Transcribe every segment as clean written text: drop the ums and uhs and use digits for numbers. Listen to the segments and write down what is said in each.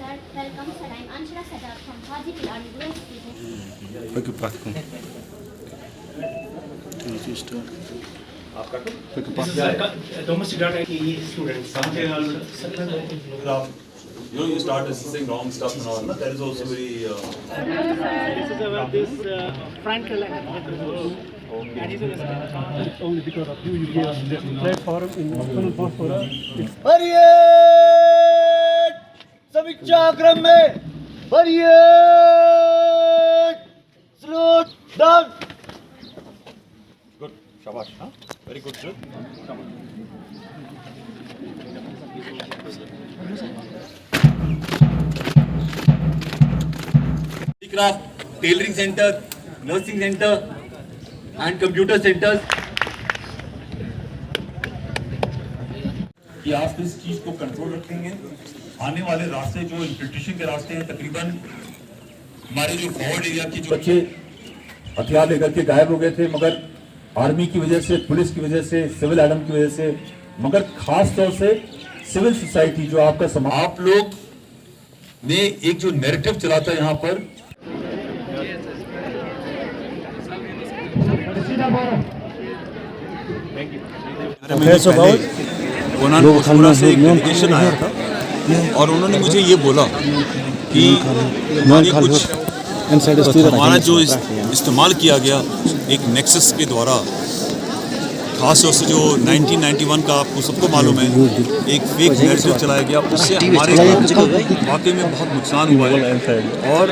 Welcome, sir. I'm Anshula Sadar from Hajipur Army speaking. Peki praktikum. Domestic data students. You start assessing wrong stuff and all. That is also very. This is about this Frank Only because of you gave us the platform in national passport. समीक्षा क्रम में बढ़िए slow down Good. Shabash. Huh? Very good, sir. Craft, tailoring center, nursing center, and computer centers. कि आप इस चीज को control रखेंगे। आने वाले रास्ते जो इन्फिल्ट्रेशन के रास्ते हैं, तकरीबन हमारे जो फॉरवर्ड एरिया की जो बच्चे हथियार लेकर के गायब हो गए थे, मगर आर्मी की वजह से, पुलिस की वजह से, सिविल एडम की वजह से, मगर खास तौर से सिविल सोसाइटी जो आपका समाज, आप लोग ने एक जो नैरेटिव चला था यहाँ पर, से एक डेलीगेशन आया था और उन्होंने मुझे ये बोला कि हमारे कुछ हमारा जो इस्तेमाल किया गया एक नेक्सस के द्वारा, खास तौर से जो 1991 का आपको सबको मालूम है एक फेक नैरेटिव चलाया गया, उससे हमारे वाकई में बहुत नुकसान हुआ है। और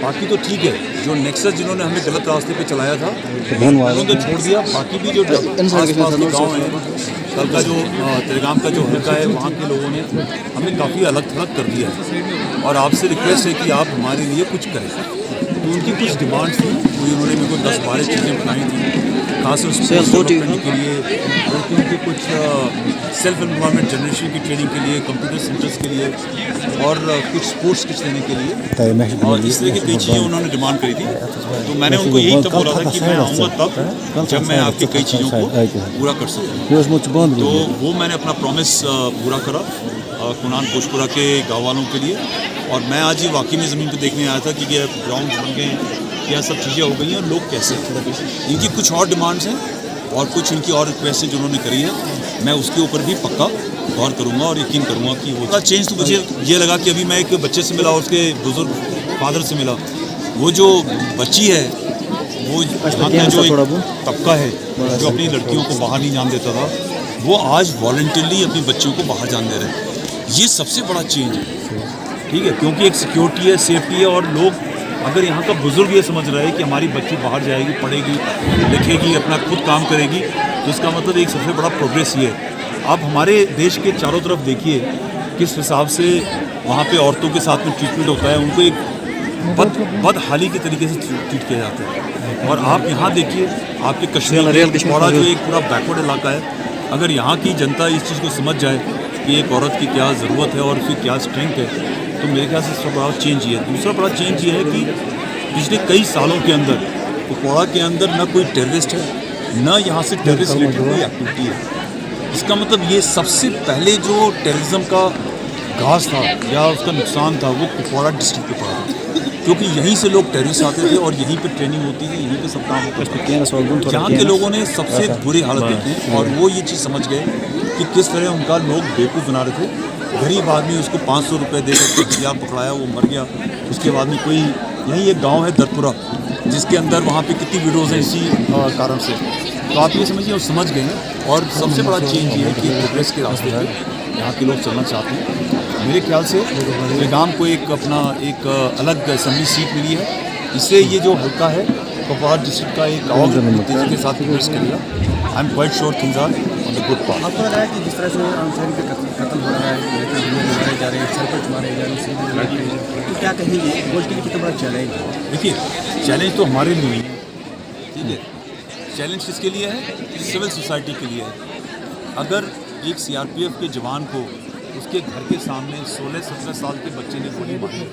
बाकी तो ठीक है, जो नेक्सस जिन्होंने हमें गलत रास्ते पे चलाया था उन्होंने तो छोड़ दिया, बाकी भी जो आस-पास के गाँव हैं, कल का जो तेलगाम का जो हल्का है वहाँ के लोगों ने हमें काफ़ी अलग थलग कर दिया है और आपसे रिक्वेस्ट है कि आप हमारे लिए कुछ करें। तो उनकी कुछ डिमांड्स थी, उन्होंने मेरे को 10-12 चीज़ें बताई थी, खासतौर से डेवलपमेंट के लिए, उनके कुछ सेल्फ एम्प्लॉयमेंट जनरेशन की ट्रेनिंग के लिए, कंप्यूटर सेंटर्स के लिए और कुछ स्पोर्ट्स किट्स देने के लिए, और इस तरह की कई चीज़ें उन्होंने डिमांड करी थी। तो मैंने उनको यही तब बोला था कि मैं आऊँगा तब जब मैं आपकी कई चीज़ों को पूरा कर सकूँ। तो वो मैंने अपना प्रॉमिस पूरा करा कुनान पोशपुरा के गाँव वालों के लिए। और मैं आज ही वाकई में ज़मीन पर देखने आया था कि ये ग्राउंड बन गए हैं, क्या सब चीज़ें हो गई हैं और लोग कैसे हैं। इनकी कुछ और डिमांड्स हैं और कुछ इनकी और रिक्वेस्ट जो उन्होंने करी है, मैं उसके ऊपर भी पक्का गौर करूँगा और यकीन करूँगा कि वो चेंज। तो मुझे ये लगा कि अभी मैं एक बच्चे से मिला, उसके बुजुर्ग फादर से मिला, वो जो बच्ची है वो यहाँ का जो एक तबका है जो अपनी लड़कियों को बाहर नहीं जान देता था, वो आज वॉलंटियरली अपनी बच्चियों को बाहर जान दे रहे हैं। ये सबसे बड़ा चेंज है, ठीक है, क्योंकि एक सिक्योरिटी है, सेफ्टी है। और लोग अगर यहाँ का बुजुर्ग ये समझ रहे हैं कि हमारी बच्ची बाहर जाएगी, पढ़ेगी, लिखेगी, अपना खुद काम करेगी, तो इसका मतलब एक सबसे बड़ा प्रोग्रेस ये है। आप हमारे देश के चारों तरफ देखिए किस हिसाब से वहाँ पे औरतों के साथ में ट्रीटमेंट होता है, उनको एक बदहाली के तरीके से ट्रीट किया जाता है। और आप यहाँ देखिए, आपके कश्मीर पिछवाड़ा जो एक पूरा बैकवर्ड इलाका है, अगर यहाँ की जनता इस चीज़ को समझ जाए कि एक औरत की क्या ज़रूरत है और उसकी क्या स्ट्रेंथ है, तो मेरे ख्याल से सबसे बड़ा चेंज ये है। दूसरा बड़ा चेंज ये है कि पिछले कई सालों के अंदर कुपवाड़ा के अंदर न कोई टेररिस्ट है, न यहाँ से टेररिस्ट रिलेटेड कोई एक्टिविटी है। इसका मतलब ये सबसे पहले जो टेररिज्म का घास था या उसका नुकसान था वो कुपवाड़ा डिस्ट्रिक्ट पे पड़ा था, क्योंकि यहीं से लोग टेररिस्ट आते थे और यहीं पे ट्रेनिंग होती थी, यहीं पे सब काम होता था। यहाँ के लोगों ने सबसे बुरी हालत देखी और वो ये चीज़ समझ गए कि किस तरह उनका लोग बेवकूफ़ बना रहे थे। गरीब आदमी उसको 500 रुपये दे करके दिया, पकड़ाया, वो मर गया। उसके बाद में कोई यही एक गांव है दरपुरा, जिसके अंदर वहाँ पे कितनी वीडियोज़ हैं इसी कारण से। तो आप ये समझिए, वो समझ गए हैं। और सबसे बड़ा चेंज ये है कि प्रोग्रेस के रास्ते पर यहाँ के लोग चलना चाहते हैं। मेरे ख्याल से बेगाम को एक अपना एक अलग असेंबली सीट मिली है, इससे ये जो हल्का है कुपवाड़ा डिस्ट्रिक्ट का एक और तेज़ी के साथ प्रोग्रेस करेगा। I am quite sure things are on the good path. आपको लग रहा है कि जिस तरह से आमशहरी के कत्ल हो रहा है, मारे जा रहे हैं, सरपंच मारे जा रहे हैं, तो क्या कहेंगे वोट के लिए कितना बड़ा चैलेंज है? देखिए, चैलेंज तो हमारे लिए है, ठीक है। चैलेंज किसके लिए है? सिविल सोसाइटी के लिए है। अगर एक सीआरपीएफ के जवान को उसके घर के सामने 16-17 साल के बच्चे ने गोली मारी,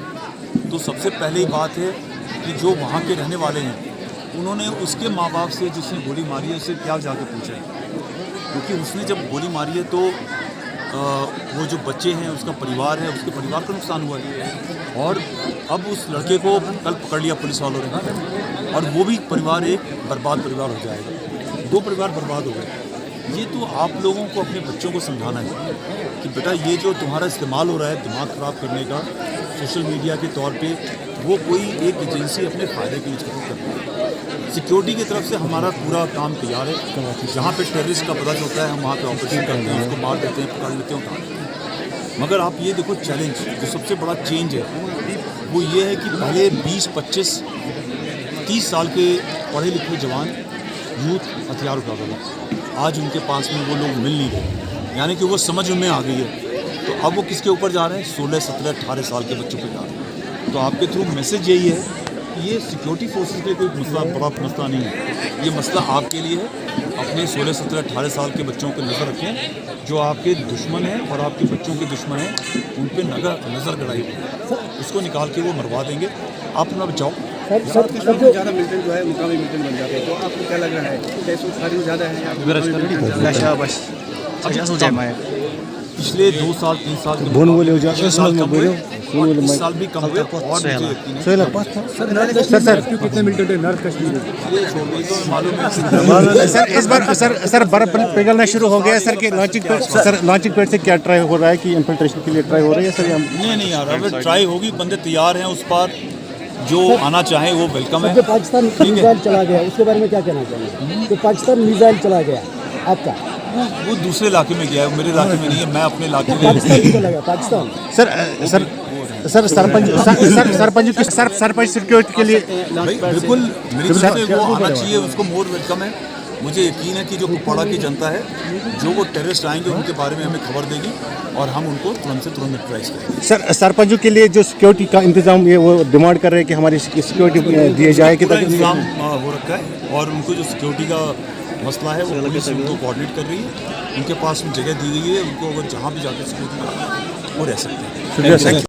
तो सबसे पहली बात है कि जो वहाँ के रहने वाले हैं उन्होंने उसके माँ बाप से जिसने गोली मारी है उससे क्या जाकर पूछा है, क्योंकि उसने जब गोली मारी है तो वो जो बच्चे हैं, उसका परिवार है, उसके परिवार का नुकसान हुआ है। और अब उस लड़के को कल पकड़ लिया पुलिस वालों ने, और वो भी परिवार एक बर्बाद परिवार हो जाएगा। 2 परिवार बर्बाद हो गए। ये तो आप लोगों को अपने बच्चों को समझाना है कि बेटा ये जो तुम्हारा इस्तेमाल हो रहा है दिमाग ख़राब करने का सोशल मीडिया के तौर पे, वो कोई एक एजेंसी अपने फ़ायदे के लिए इस्तेमाल कर रही है। सिक्योरिटी की तरफ से हमारा पूरा काम तैयार है। जहाँ पे टेररिस्ट का पता चलता है हम वहाँ पे ऑपरेशन करते हैं, उसको मार देते हैं, पकड़ लेते हैं। मगर आप ये देखो, चैलेंज जो सबसे बड़ा चेंज है वो ये है कि पहले 20, 25, 30 साल के पढ़े लिखे जवान यूथ हथियार उठाता था। आज उनके पास में वो लोग मिल नहीं रहे, यानी कि वो समझ में आ गई है। तो अब वो किसके ऊपर जा रहे हैं? 16, 17, 18 साल के बच्चों पर जा रहे हैं। तो आपके थ्रू मैसेज यही है कि ये सिक्योरिटी फोर्सेस के कोई मसला, बड़ा मसला नहीं है। ये मसला आपके लिए है। अपने 16, 17, 18 साल के बच्चों पर नज़र रखें। जो आपके दुश्मन हैं और आपके बच्चों के दुश्मन हैं, उन पर नज़र गड़ाई, उसको निकाल के वो मरवा देंगे। आप अपना बचाओ। सर ज़्यादा मिलिटेंट जो है मुकामी मिलिटेंट बन जाते हैं, तो आपको क्या लग रहा है? कैसे ज़्यादा है या पिछले 2 साल 3 साल के इस साल भी कम हुए। और कितने मिलिटेंट है नॉर्थ कश्मीर में? मालूम है सर इस बार सर बर्फ पिघलना शुरू हो गया सर के लॉन्चिंग पैड से क्या ट्राई हो रहा है कि इंफिल्ट्रेशन के लिए ट्राई हो रही है सर? नहीं यार, अगर ट्राई होगी, बंदे तैयार हैं उस पर, जो आना चाहे वो वेलकम है। जो पाकिस्तान मिसाइल चला गया उसके बारे में क्या कहना चाहेंगे? जो पाकिस्तान मिसाइल चला गया आपका, वो दूसरे इलाके में गया है, मेरे इलाके में नहीं है। मैं अपने इलाके में पाकिस्तान चला गया। पाकिस्तान सर सरपंच सिक्योरिटी के लिए बिल्कुल मेरी तरफ से वो आना चाहिए, उसको मोर वेलकम है। मुझे यकीन है कि जो कुपवाड़ा की जनता है, जो वो टेररिस्ट आएंगे उनके बारे में हमें खबर देगी और हम उनको तुरंत से तुरंत न्यूट्रलाइज करेंगे। सर सरपंचों के लिए जो सिक्योरिटी का इंतजाम ये वो डिमांड कर रहे हैं कि हमारी सिक्योरिटी दिए जाए कि इंतजाम हो रखा है, और उनको जो सिक्योरिटी का मसला है वो पुलिस उनको कोऑर्डिनेट कर रही है। उनके पास में जगह दी गई है, उनको अगर जहाँ भी जाकर सिक्योरिटी वो रह सकते हैं।